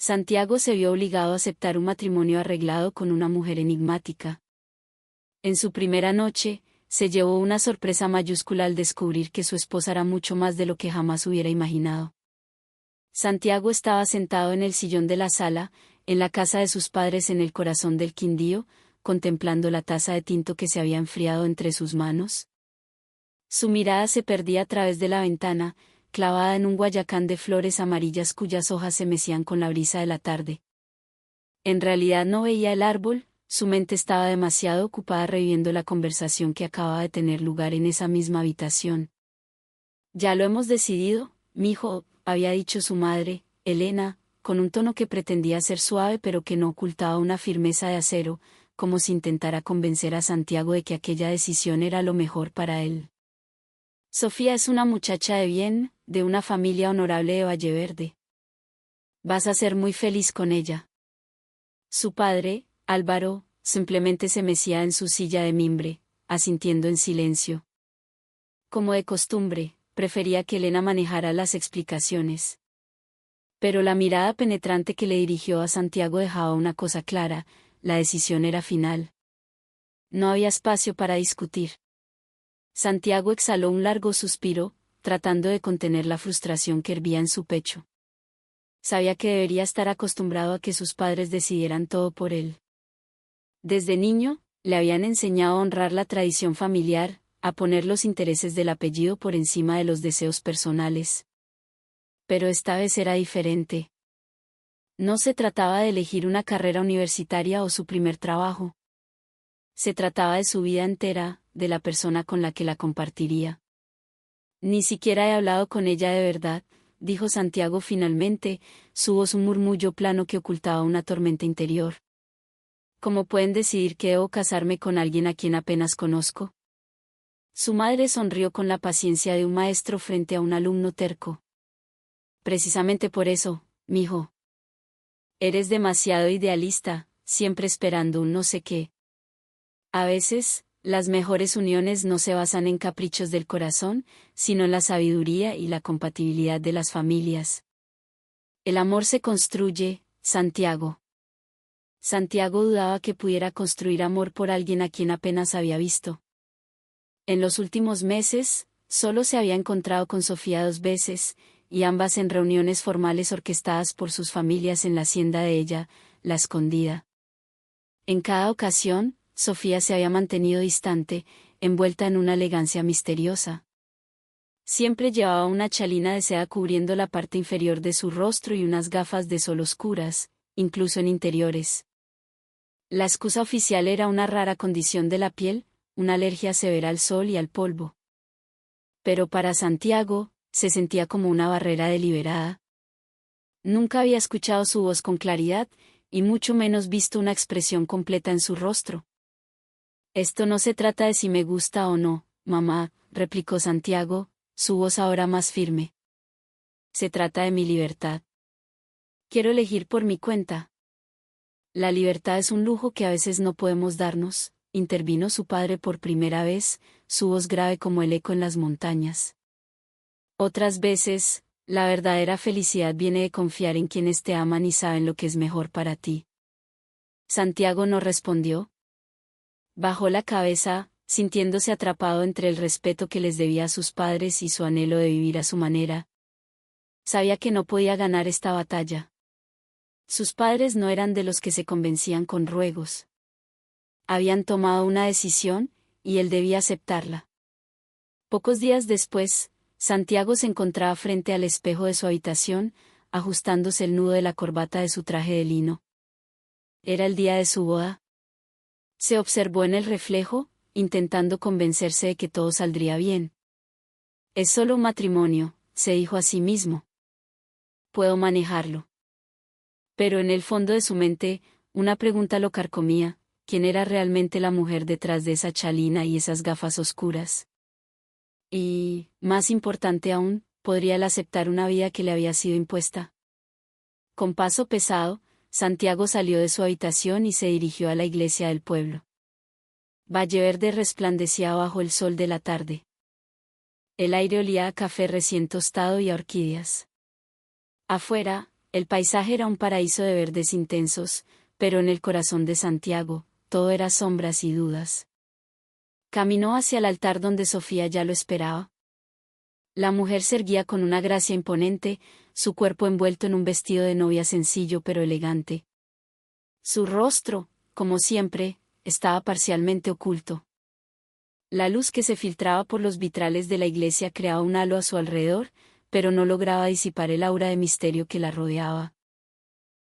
Santiago se vio obligado a aceptar un matrimonio arreglado con una mujer enigmática. En su primera noche, se llevó una sorpresa mayúscula al descubrir que su esposa era mucho más de lo que jamás hubiera imaginado. Santiago estaba sentado en el sillón de la sala, en la casa de sus padres en el corazón del Quindío, contemplando la taza de tinto que se había enfriado entre sus manos. Su mirada se perdía a través de la ventana, clavada en un guayacán de flores amarillas cuyas hojas se mecían con la brisa de la tarde. En realidad no veía el árbol, su mente estaba demasiado ocupada reviviendo la conversación que acababa de tener lugar en esa misma habitación. «Ya lo hemos decidido, mijo», había dicho su madre, Elena, con un tono que pretendía ser suave pero que no ocultaba una firmeza de acero, como si intentara convencer a Santiago de que aquella decisión era lo mejor para él. «Sofía es una muchacha de bien, de una familia honorable de Valleverde. Vas a ser muy feliz con ella». Su padre, Álvaro, simplemente se mecía en su silla de mimbre, asintiendo en silencio. Como de costumbre, prefería que Elena manejara las explicaciones. Pero la mirada penetrante que le dirigió a Santiago dejaba una cosa clara: la decisión era final. No había espacio para discutir. Santiago exhaló un largo suspiro, tratando de contener la frustración que hervía en su pecho. Sabía que debería estar acostumbrado a que sus padres decidieran todo por él. Desde niño, le habían enseñado a honrar la tradición familiar, a poner los intereses del apellido por encima de los deseos personales. Pero esta vez era diferente. No se trataba de elegir una carrera universitaria o su primer trabajo. Se trataba de su vida entera, de la persona con la que la compartiría. «Ni siquiera he hablado con ella de verdad», dijo Santiago finalmente, su voz un murmullo plano que ocultaba una tormenta interior. «¿Cómo pueden decidir que debo casarme con alguien a quien apenas conozco?». Su madre sonrió con la paciencia de un maestro frente a un alumno terco. «Precisamente por eso, mijo. Eres demasiado idealista, siempre esperando un no sé qué. A veces, las mejores uniones no se basan en caprichos del corazón, sino en la sabiduría y la compatibilidad de las familias. El amor se construye, Santiago». Santiago dudaba que pudiera construir amor por alguien a quien apenas había visto. En los últimos meses, solo se había encontrado con Sofía 2 veces, y ambas en reuniones formales orquestadas por sus familias en la hacienda de ella, La Escondida. En cada ocasión, Sofía se había mantenido distante, envuelta en una elegancia misteriosa. Siempre llevaba una chalina de seda cubriendo la parte inferior de su rostro y unas gafas de sol oscuras, incluso en interiores. La excusa oficial era una rara condición de la piel, una alergia severa al sol y al polvo. Pero para Santiago, se sentía como una barrera deliberada. Nunca había escuchado su voz con claridad, y mucho menos visto una expresión completa en su rostro. «Esto no se trata de si me gusta o no, mamá», replicó Santiago, su voz ahora más firme. «Se trata de mi libertad. Quiero elegir por mi cuenta». «La libertad es un lujo que a veces no podemos darnos», intervino su padre por primera vez, su voz grave como el eco en las montañas. «Otras veces, la verdadera felicidad viene de confiar en quienes te aman y saben lo que es mejor para ti». Santiago no respondió. Bajó la cabeza, sintiéndose atrapado entre el respeto que les debía a sus padres y su anhelo de vivir a su manera. Sabía que no podía ganar esta batalla. Sus padres no eran de los que se convencían con ruegos. Habían tomado una decisión, y él debía aceptarla. Pocos días después, Santiago se encontraba frente al espejo de su habitación, ajustándose el nudo de la corbata de su traje de lino. Era el día de su boda. Se observó en el reflejo, intentando convencerse de que todo saldría bien. «Es solo un matrimonio», se dijo a sí mismo. «Puedo manejarlo». Pero en el fondo de su mente, una pregunta lo carcomía: ¿quién era realmente la mujer detrás de esa chalina y esas gafas oscuras? Y, más importante aún, ¿podría él aceptar una vida que le había sido impuesta? Con paso pesado, Santiago salió de su habitación y se dirigió a la iglesia del pueblo. Valleverde resplandecía bajo el sol de la tarde. El aire olía a café recién tostado y a orquídeas. Afuera, El paisaje era un paraíso de verdes intensos, pero en el corazón de Santiago, todo era sombras y dudas. Caminó hacia el altar donde Sofía ya lo esperaba. La mujer se erguía con una gracia imponente, su cuerpo envuelto en un vestido de novia sencillo pero elegante. Su rostro, como siempre, estaba parcialmente oculto. La luz que se filtraba por los vitrales de la iglesia creaba un halo a su alrededor, pero no lograba disipar el aura de misterio que la rodeaba.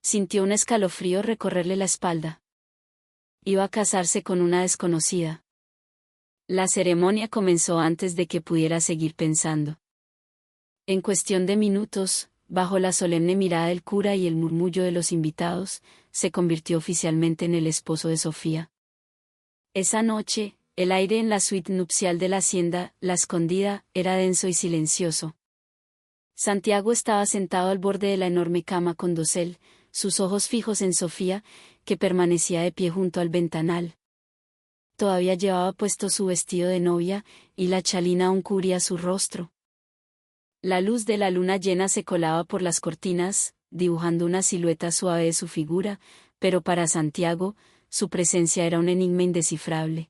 Sintió un escalofrío recorrerle la espalda. Iba a casarse con una desconocida. La ceremonia comenzó antes de que pudiera seguir pensando. En cuestión de minutos, bajo la solemne mirada del cura y el murmullo de los invitados, se convirtió oficialmente en el esposo de Sofía. Esa noche, el aire en la suite nupcial de la hacienda, La Escondida, era denso y silencioso. Santiago estaba sentado al borde de la enorme cama con dosel, sus ojos fijos en Sofía, que permanecía de pie junto al ventanal. Todavía llevaba puesto su vestido de novia, y la chalina aún cubría su rostro. La luz de la luna llena se colaba por las cortinas, dibujando una silueta suave de su figura, pero para Santiago, su presencia era un enigma indescifrable.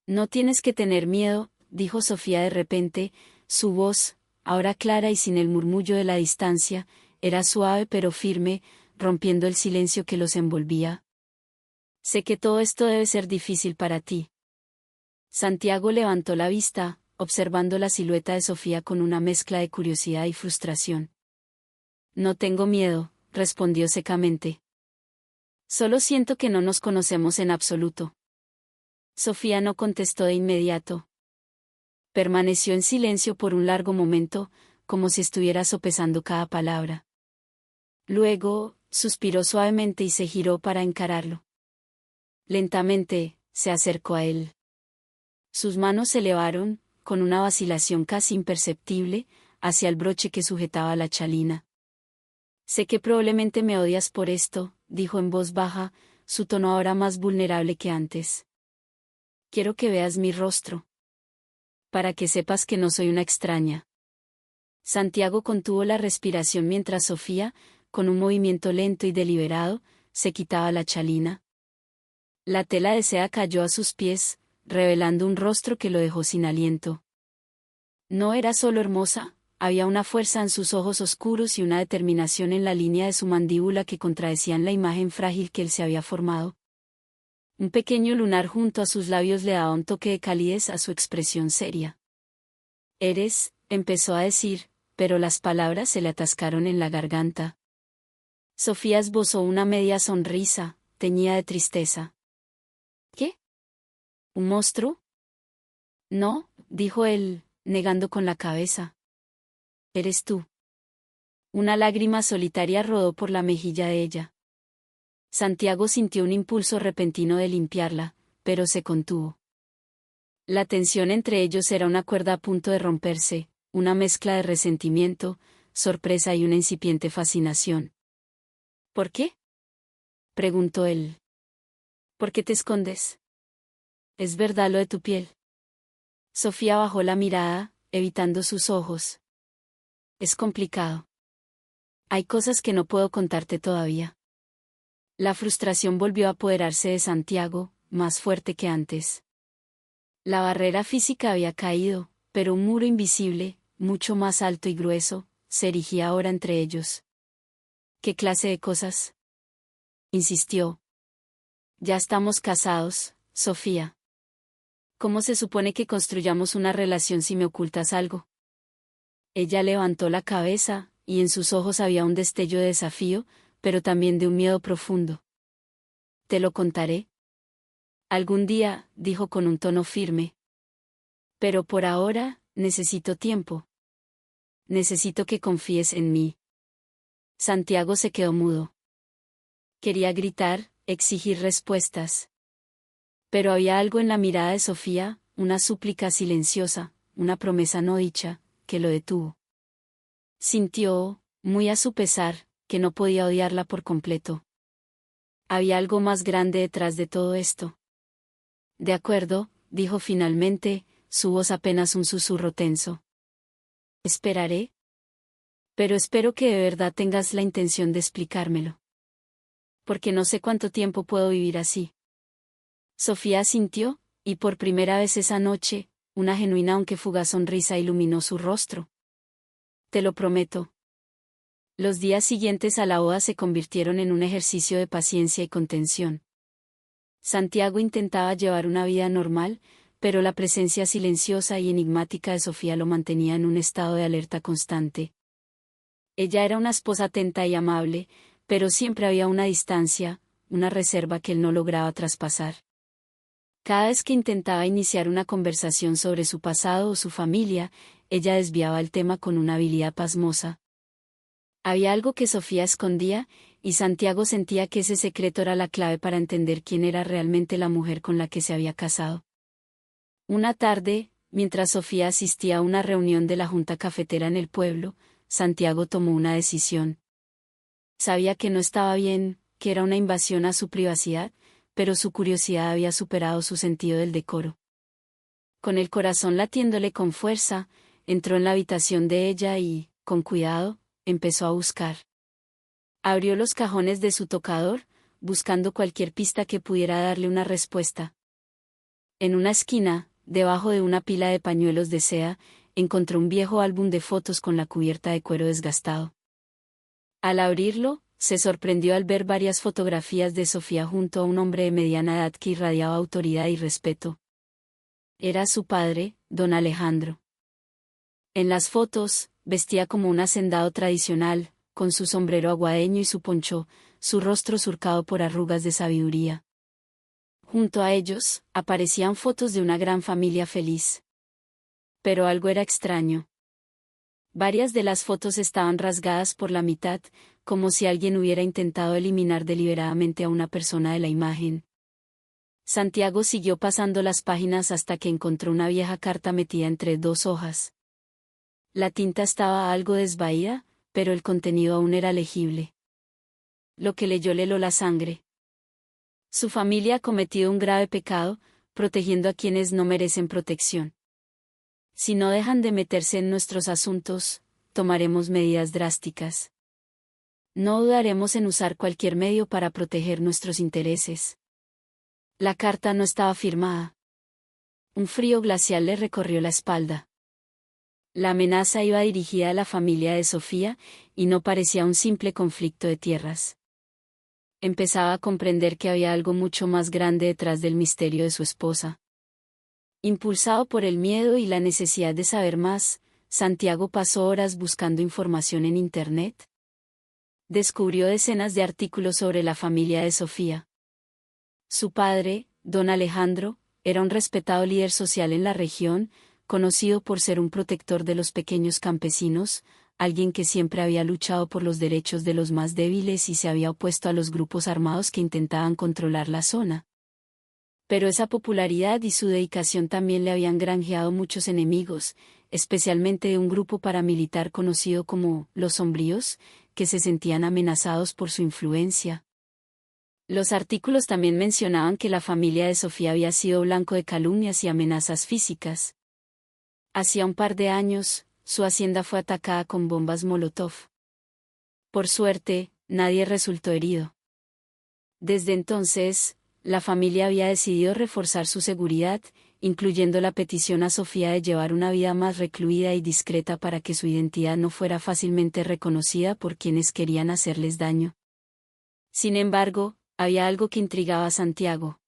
No tienes que tener miedo, dijo Sofía de repente, su voz, ahora clara y sin el murmullo de la distancia, era suave pero firme, rompiendo el silencio que los envolvía. Sé que todo esto debe ser difícil para ti. Santiago levantó la vista, observando la silueta de Sofía con una mezcla de curiosidad y frustración. No tengo miedo, respondió secamente. Solo siento que no nos conocemos en absoluto. Sofía no contestó de inmediato. Permaneció en silencio por un largo momento, como si estuviera sopesando cada palabra. Luego, suspiró suavemente y se giró para encararlo. Lentamente, se acercó a él. Sus manos se elevaron, con una vacilación casi imperceptible, hacia el broche que sujetaba la chalina. Sé que probablemente me odias por esto, dijo en voz baja, su tono ahora más vulnerable que antes. Quiero que veas mi rostro. Para que sepas que no soy una extraña. Santiago contuvo la respiración mientras Sofía, con un movimiento lento y deliberado, se quitaba la chalina. La tela de seda cayó a sus pies, revelando un rostro que lo dejó sin aliento. No era solo hermosa, había una fuerza en sus ojos oscuros y una determinación en la línea de su mandíbula que contradecían la imagen frágil que él se había formado. Un pequeño lunar junto a sus labios le daba un toque de calidez a su expresión seria. Empezó a decir, pero las palabras se le atascaron en la garganta. Sofía esbozó una media sonrisa, teñida de tristeza. ¿Qué? ¿Un monstruo? No, dijo él, negando con la cabeza. Eres tú. Una lágrima solitaria rodó por la mejilla de ella. Santiago sintió un impulso repentino de limpiarla, pero se contuvo. La tensión entre ellos era una cuerda a punto de romperse, una mezcla de resentimiento, sorpresa y una incipiente fascinación. ¿Por qué? Preguntó él. ¿Por qué te escondes? ¿Es verdad lo de tu piel? Sofía bajó la mirada, evitando sus ojos. Es complicado. Hay cosas que no puedo contarte todavía. La frustración volvió a apoderarse de Santiago, más fuerte que antes. La barrera física había caído, pero un muro invisible, mucho más alto y grueso, se erigía ahora entre ellos. ¿Qué clase de cosas? Insistió. Ya estamos casados, Sofía. ¿Cómo se supone que construyamos una relación si me ocultas algo? Ella levantó la cabeza, y en sus ojos había un destello de desafío, pero también de un miedo profundo. Te lo contaré. Algún día, dijo con un tono firme. Pero por ahora, necesito tiempo. Necesito que confíes en mí. Santiago se quedó mudo. Quería gritar, exigir respuestas. Pero había algo en la mirada de Sofía, una súplica silenciosa, una promesa no dicha, que lo detuvo. Sintió, muy a su pesar, que no podía odiarla por completo. Había algo más grande detrás de todo esto. De acuerdo, dijo finalmente, su voz apenas un susurro tenso. Esperaré. Pero espero que de verdad tengas la intención de explicármelo. Porque no sé cuánto tiempo puedo vivir así. Sofía asintió, y por primera vez esa noche, una genuina aunque fugaz sonrisa iluminó su rostro. Te lo prometo. Los días siguientes a la boda se convirtieron en un ejercicio de paciencia y contención. Santiago intentaba llevar una vida normal, pero la presencia silenciosa y enigmática de Sofía lo mantenía en un estado de alerta constante. Ella era una esposa atenta y amable, pero siempre había una distancia, una reserva que él no lograba traspasar. Cada vez que intentaba iniciar una conversación sobre su pasado o su familia, ella desviaba el tema con una habilidad pasmosa. Había algo que Sofía escondía, y Santiago sentía que ese secreto era la clave para entender quién era realmente la mujer con la que se había casado. Una tarde, mientras Sofía asistía a una reunión de la junta cafetera en el pueblo, Santiago tomó una decisión. Sabía que no estaba bien, que era una invasión a su privacidad, pero su curiosidad había superado su sentido del decoro. Con el corazón latiéndole con fuerza, entró en la habitación de ella y, con cuidado, empezó a buscar. Abrió los cajones de su tocador, buscando cualquier pista que pudiera darle una respuesta. En una esquina, debajo de una pila de pañuelos de seda, encontró un viejo álbum de fotos con la cubierta de cuero desgastado. Al abrirlo, se sorprendió al ver varias fotografías de Sofía junto a un hombre de mediana edad que irradiaba autoridad y respeto. Era su padre, don Alejandro. En las fotos, vestía como un hacendado tradicional, con su sombrero aguadeño y su poncho, su rostro surcado por arrugas de sabiduría. Junto a ellos, aparecían fotos de una gran familia feliz. Pero algo era extraño. Varias de las fotos estaban rasgadas por la mitad, como si alguien hubiera intentado eliminar deliberadamente a una persona de la imagen. Santiago siguió pasando las páginas hasta que encontró una vieja carta metida entre dos hojas. La tinta estaba algo desvaída, pero el contenido aún era legible. Lo que leyó le heló la sangre. Su familia ha cometido un grave pecado, protegiendo a quienes no merecen protección. Si no dejan de meterse en nuestros asuntos, tomaremos medidas drásticas. No dudaremos en usar cualquier medio para proteger nuestros intereses. La carta no estaba firmada. Un frío glacial le recorrió la espalda. La amenaza iba dirigida a la familia de Sofía, y no parecía un simple conflicto de tierras. Empezaba a comprender que había algo mucho más grande detrás del misterio de su esposa. Impulsado por el miedo y la necesidad de saber más, Santiago pasó horas buscando información en Internet. Descubrió decenas de artículos sobre la familia de Sofía. Su padre, don Alejandro, era un respetado líder social en la región, conocido por ser un protector de los pequeños campesinos, alguien que siempre había luchado por los derechos de los más débiles y se había opuesto a los grupos armados que intentaban controlar la zona. Pero esa popularidad y su dedicación también le habían granjeado muchos enemigos, especialmente de un grupo paramilitar conocido como los Sombríos, que se sentían amenazados por su influencia. Los artículos también mencionaban que la familia de Sofía había sido blanco de calumnias y amenazas físicas. Hacía un par de años, su hacienda fue atacada con bombas Molotov. Por suerte, nadie resultó herido. Desde entonces, la familia había decidido reforzar su seguridad, incluyendo la petición a Sofía de llevar una vida más recluida y discreta para que su identidad no fuera fácilmente reconocida por quienes querían hacerles daño. Sin embargo, había algo que intrigaba a Santiago.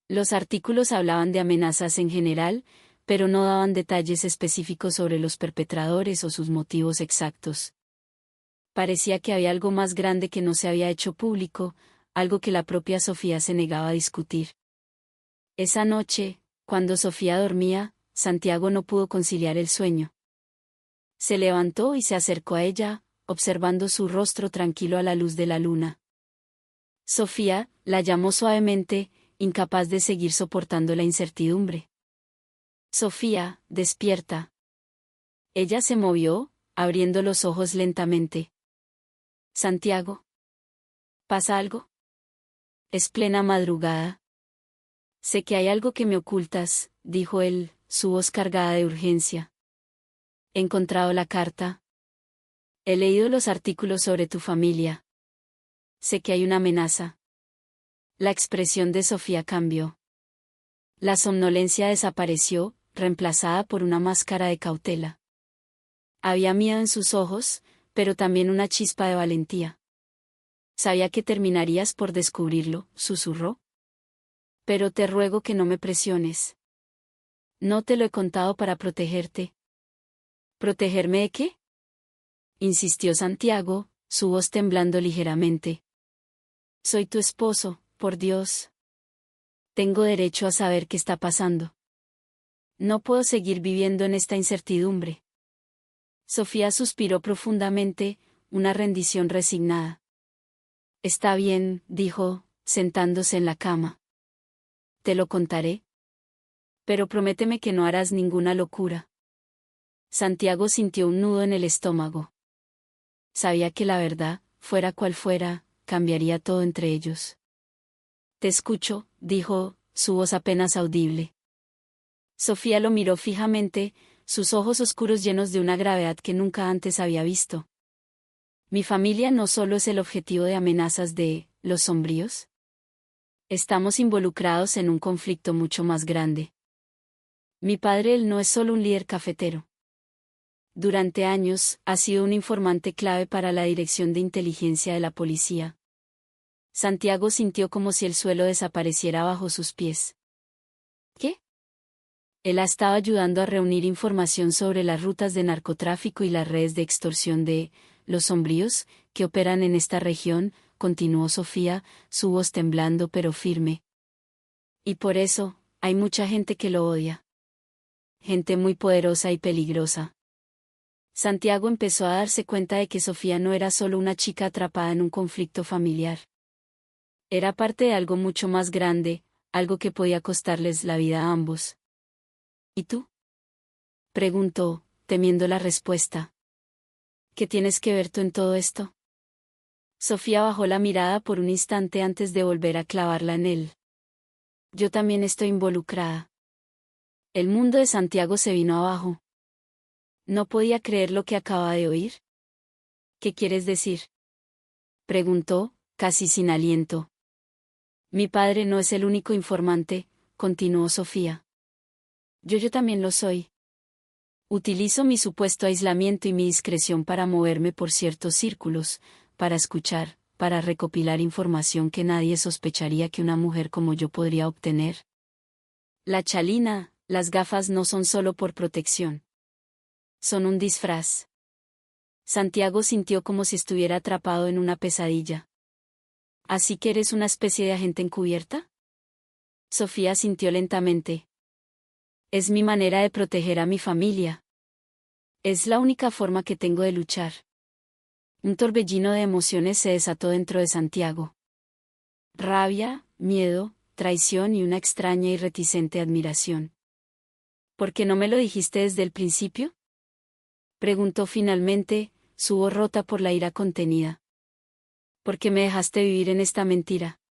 Los artículos hablaban de amenazas en general, pero no daban detalles específicos sobre los perpetradores o sus motivos exactos. Parecía que había algo más grande que no se había hecho público, algo que la propia Sofía se negaba a discutir. Esa noche, cuando Sofía dormía, Santiago no pudo conciliar el sueño. Se levantó y se acercó a ella, observando su rostro tranquilo a la luz de la luna. Sofía, la llamó suavemente, incapaz de seguir soportando la incertidumbre. Sofía, despierta. Ella se movió, abriendo los ojos lentamente. Santiago. ¿Pasa algo? Es plena madrugada. Sé que hay algo que me ocultas, dijo él, su voz cargada de urgencia. He encontrado la carta. He leído los artículos sobre tu familia. Sé que hay una amenaza. La expresión de Sofía cambió. La somnolencia desapareció, reemplazada por una máscara de cautela. Había miedo en sus ojos, pero también una chispa de valentía. Sabía que terminarías por descubrirlo, susurró. Pero te ruego que no me presiones. No te lo he contado para protegerte. ¿Protegerme de qué? Insistió Santiago, su voz temblando ligeramente. Soy tu esposo, por Dios. Tengo derecho a saber qué está pasando. No puedo seguir viviendo en esta incertidumbre. Sofía suspiró profundamente, una rendición resignada. Está bien, dijo, sentándose en la cama. Te lo contaré. Pero prométeme que no harás ninguna locura. Santiago sintió un nudo en el estómago. Sabía que la verdad, fuera cual fuera, cambiaría todo entre ellos. Te escucho, dijo, su voz apenas audible. Sofía lo miró fijamente, sus ojos oscuros llenos de una gravedad que nunca antes había visto. Mi familia no solo es el objetivo de amenazas de los sombríos. Estamos involucrados en un conflicto mucho más grande. Mi padre él no es solo un líder cafetero. Durante años, ha sido un informante clave para la dirección de inteligencia de la policía. Santiago sintió como si el suelo desapareciera bajo sus pies. ¿Qué? Él ha estado ayudando a reunir información sobre las rutas de narcotráfico y las redes de extorsión de los sombríos que operan en esta región, continuó Sofía, su voz temblando pero firme. Y por eso, hay mucha gente que lo odia. Gente muy poderosa y peligrosa. Santiago empezó a darse cuenta de que Sofía no era solo una chica atrapada en un conflicto familiar. Era parte de algo mucho más grande, algo que podía costarles la vida a ambos. ¿Y tú? Preguntó, temiendo la respuesta. ¿Qué tienes que ver tú en todo esto? Sofía bajó la mirada por un instante antes de volver a clavarla en él. Yo también estoy involucrada. El mundo de Santiago se vino abajo. No podía creer lo que acababa de oír. ¿Qué quieres decir? Preguntó, casi sin aliento. Mi padre no es el único informante, continuó Sofía. Yo también lo soy. Utilizo mi supuesto aislamiento y mi discreción para moverme por ciertos círculos, para escuchar, para recopilar información que nadie sospecharía que una mujer como yo podría obtener. La chalina, las gafas no son solo por protección. Son un disfraz. Santiago sintió como si estuviera atrapado en una pesadilla. ¿Así que eres una especie de agente encubierta? Sofía sintió lentamente. Es mi manera de proteger a mi familia. Es la única forma que tengo de luchar. Un torbellino de emociones se desató dentro de Santiago. Rabia, miedo, traición y una extraña y reticente admiración. ¿Por qué no me lo dijiste desde el principio? Preguntó finalmente, su voz rota por la ira contenida. ¿Por qué me dejaste vivir en esta mentira?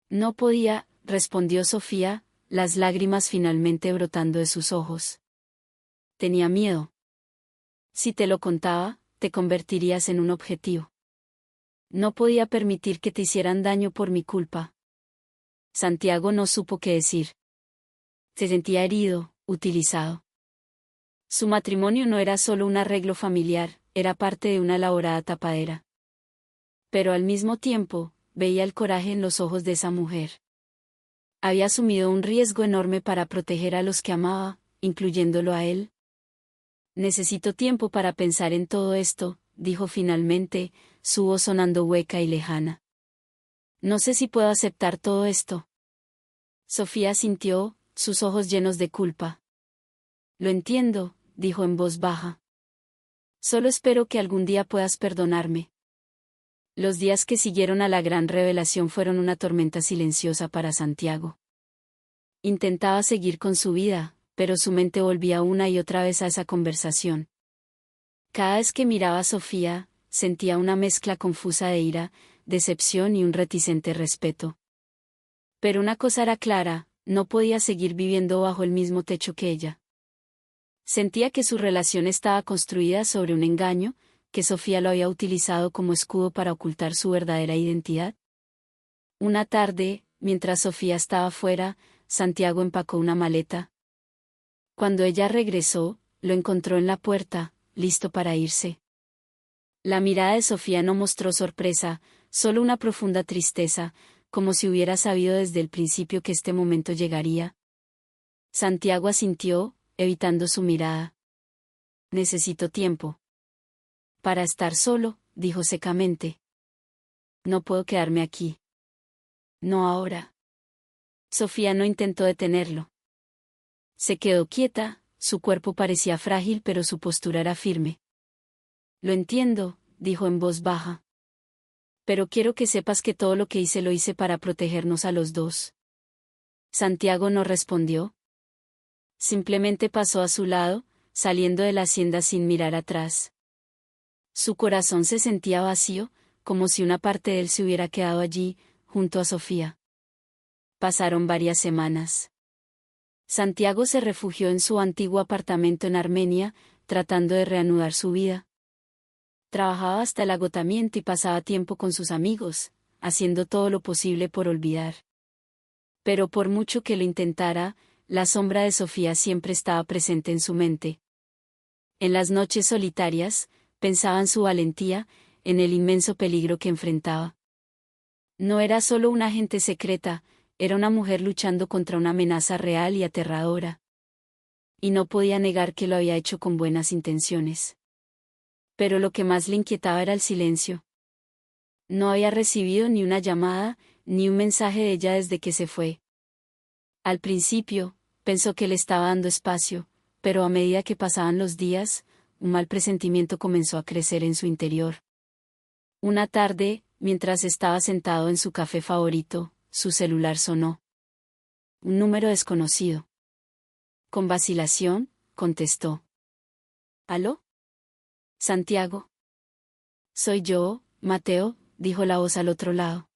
No podía, respondió Sofía, las lágrimas finalmente brotando de sus ojos. Tenía miedo. Si te lo contaba, te convertirías en un objetivo. No podía permitir que te hicieran daño por mi culpa. Santiago no supo qué decir. Se sentía herido, utilizado. Su matrimonio no era solo un arreglo familiar, era parte de una elaborada tapadera. Pero al mismo tiempo, veía el coraje en los ojos de esa mujer. Había asumido un riesgo enorme para proteger a los que amaba, incluyéndolo a él. Necesito tiempo para pensar en todo esto, dijo finalmente, su voz sonando hueca y lejana. No sé si puedo aceptar todo esto. Sofía sintió, sus ojos llenos de culpa. Lo entiendo, dijo en voz baja. Solo espero que algún día puedas perdonarme. Los días que siguieron a la gran revelación fueron una tormenta silenciosa para Santiago. Intentaba seguir con su vida, pero su mente volvía una y otra vez a esa conversación. Cada vez que miraba a Sofía, sentía una mezcla confusa de ira, decepción y un reticente respeto. Pero una cosa era clara, no podía seguir viviendo bajo el mismo techo que ella. Sentía que su relación estaba construida sobre un engaño, que Sofía lo había utilizado como escudo para ocultar su verdadera identidad? Una tarde, mientras Sofía estaba fuera, Santiago empacó una maleta. Cuando ella regresó, lo encontró en la puerta, listo para irse. La mirada de Sofía no mostró sorpresa, solo una profunda tristeza, como si hubiera sabido desde el principio que este momento llegaría. Santiago asintió, evitando su mirada. Necesito tiempo. Para estar solo, dijo secamente. No puedo quedarme aquí. No ahora. Sofía no intentó detenerlo. Se quedó quieta, su cuerpo parecía frágil pero su postura era firme. Lo entiendo, dijo en voz baja. Pero quiero que sepas que todo lo que hice lo hice para protegernos a los dos. Santiago no respondió. Simplemente pasó a su lado, saliendo de la hacienda sin mirar atrás. Su corazón se sentía vacío, como si una parte de él se hubiera quedado allí, junto a Sofía. Pasaron varias semanas. Santiago se refugió en su antiguo apartamento en Armenia, tratando de reanudar su vida. Trabajaba hasta el agotamiento y pasaba tiempo con sus amigos, haciendo todo lo posible por olvidar. Pero por mucho que lo intentara, la sombra de Sofía siempre estaba presente en su mente. En las noches solitarias, pensaba en su valentía, en el inmenso peligro que enfrentaba. No era solo una agente secreta, era una mujer luchando contra una amenaza real y aterradora. Y no podía negar que lo había hecho con buenas intenciones. Pero lo que más le inquietaba era el silencio. No había recibido ni una llamada, ni un mensaje de ella desde que se fue. Al principio, pensó que le estaba dando espacio, pero a medida que pasaban los días, un mal presentimiento comenzó a crecer en su interior. Una tarde, mientras estaba sentado en su café favorito, su celular sonó. Un número desconocido. Con vacilación, contestó. ¿Aló? Santiago. Soy yo, Mateo, dijo la voz al otro lado.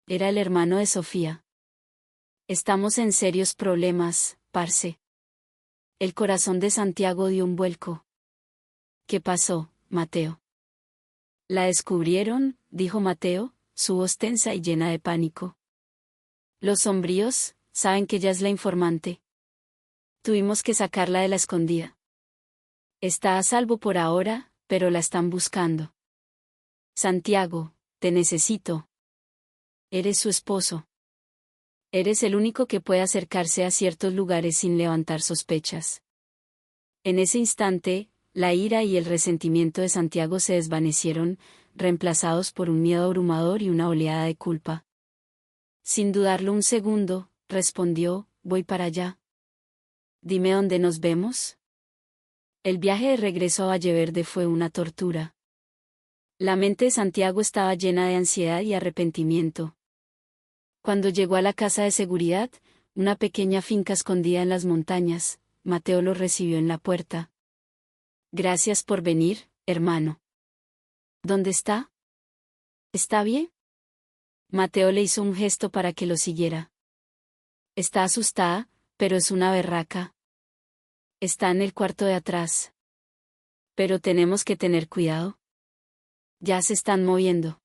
Era el hermano de Sofía. Estamos en serios problemas, parce. El corazón de Santiago dio un vuelco. ¿Qué pasó, Mateo? La descubrieron, dijo Mateo, su voz tensa y llena de pánico. Los sombríos, saben que ella es la informante. Tuvimos que sacarla de la escondida. Está a salvo por ahora, pero la están buscando. Santiago, te necesito. Eres su esposo. Eres el único que puede acercarse a ciertos lugares sin levantar sospechas. En ese instante, la ira y el resentimiento de Santiago se desvanecieron, reemplazados por un miedo abrumador y una oleada de culpa. Sin dudarlo un segundo, respondió, voy para allá. Dime dónde nos vemos. El viaje de regreso a Valleverde fue una tortura. La mente de Santiago estaba llena de ansiedad y arrepentimiento. Cuando llegó a la casa de seguridad, una pequeña finca escondida en las montañas, Mateo lo recibió en la puerta. Gracias por venir, hermano. ¿Dónde está? ¿Está bien? Mateo le hizo un gesto para que lo siguiera. Está asustada, pero es una berraca. Está en el cuarto de atrás. Pero tenemos que tener cuidado. Ya se están moviendo.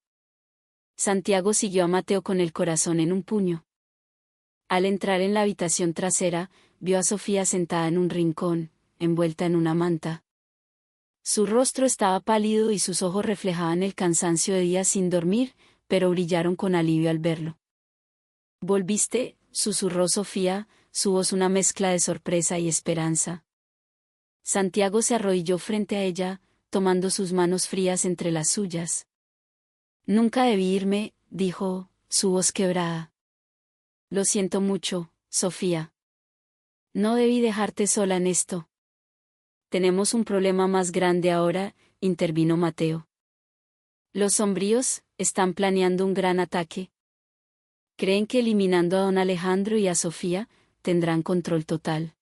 Santiago siguió a Mateo con el corazón en un puño. Al entrar en la habitación trasera, vio a Sofía sentada en un rincón, envuelta en una manta. Su rostro estaba pálido y sus ojos reflejaban el cansancio de días sin dormir, pero brillaron con alivio al verlo. ¿Volviste?, susurró Sofía, su voz una mezcla de sorpresa y esperanza. Santiago se arrodilló frente a ella, tomando sus manos frías entre las suyas. Nunca debí irme, dijo, su voz quebrada. Lo siento mucho, Sofía. No debí dejarte sola en esto. Tenemos un problema más grande ahora, intervino Mateo. Los sombríos están planeando un gran ataque. Creen que eliminando a don Alejandro y a Sofía, tendrán control total.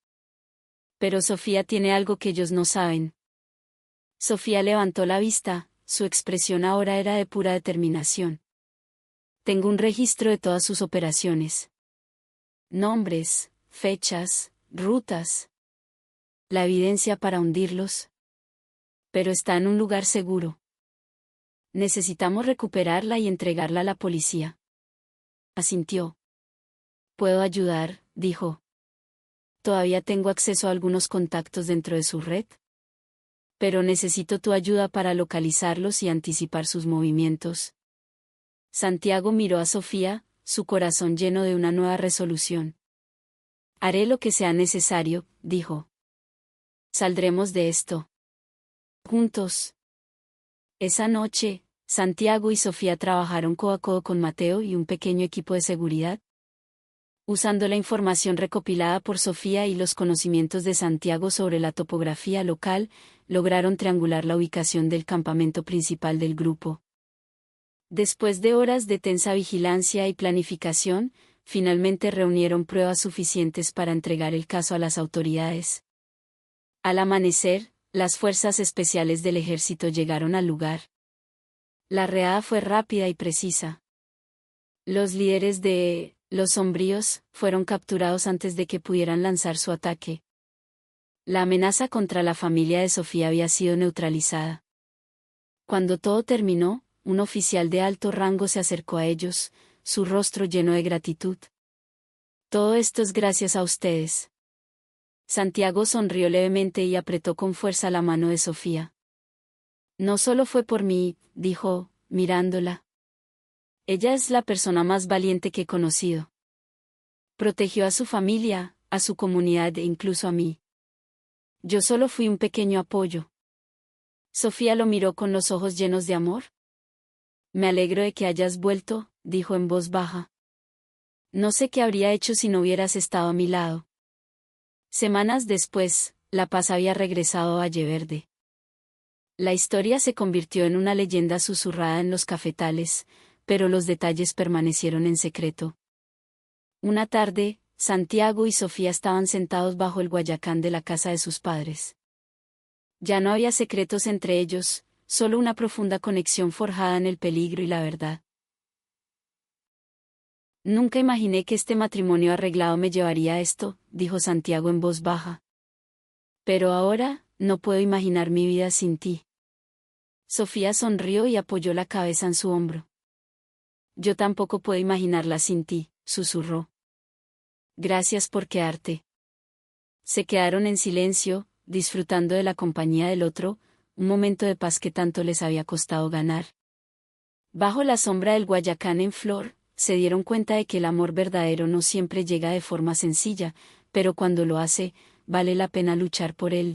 Pero Sofía tiene algo que ellos no saben. Sofía levantó la vista, su expresión ahora era de pura determinación. Tengo un registro de todas sus operaciones. Nombres, fechas, rutas. La evidencia para hundirlos. Pero está en un lugar seguro. Necesitamos recuperarla y entregarla a la policía. Asintió. Puedo ayudar, dijo. Todavía tengo acceso a algunos contactos dentro de su red. Pero necesito tu ayuda para localizarlos y anticipar sus movimientos. Santiago miró a Sofía, su corazón lleno de una nueva resolución. Haré lo que sea necesario, dijo. Saldremos de esto. Juntos. Esa noche, Santiago y Sofía trabajaron codo a codo con Mateo y un pequeño equipo de seguridad. Usando la información recopilada por Sofía y los conocimientos de Santiago sobre la topografía local, lograron triangular la ubicación del campamento principal del grupo. Después de horas de tensa vigilancia y planificación, finalmente reunieron pruebas suficientes para entregar el caso a las autoridades. Al amanecer, las fuerzas especiales del ejército llegaron al lugar. La redada fue rápida y precisa. Los líderes de los sombríos fueron capturados antes de que pudieran lanzar su ataque. La amenaza contra la familia de Sofía había sido neutralizada. Cuando todo terminó, un oficial de alto rango se acercó a ellos, su rostro lleno de gratitud. Todo esto es gracias a ustedes. Santiago sonrió levemente y apretó con fuerza la mano de Sofía. No solo fue por mí, dijo, mirándola. Ella es la persona más valiente que he conocido. Protegió a su familia, a su comunidad e incluso a mí. Yo solo fui un pequeño apoyo. Sofía lo miró con los ojos llenos de amor. Me alegro de que hayas vuelto, dijo en voz baja. No sé qué habría hecho si no hubieras estado a mi lado. Semanas después, La Paz había regresado a Valle Verde. La historia se convirtió en una leyenda susurrada en los cafetales, pero los detalles permanecieron en secreto. Una tarde, Santiago y Sofía estaban sentados bajo el guayacán de la casa de sus padres. Ya no había secretos entre ellos, solo una profunda conexión forjada en el peligro y la verdad. Nunca imaginé que este matrimonio arreglado me llevaría a esto, dijo Santiago en voz baja. Pero ahora, no puedo imaginar mi vida sin ti. Sofía sonrió y apoyó la cabeza en su hombro. Yo tampoco puedo imaginarla sin ti, susurró. Gracias por quedarte. Se quedaron en silencio, disfrutando de la compañía del otro, un momento de paz que tanto les había costado ganar. Bajo la sombra del guayacán en flor, se dieron cuenta de que el amor verdadero no siempre llega de forma sencilla, pero cuando lo hace, vale la pena luchar por él.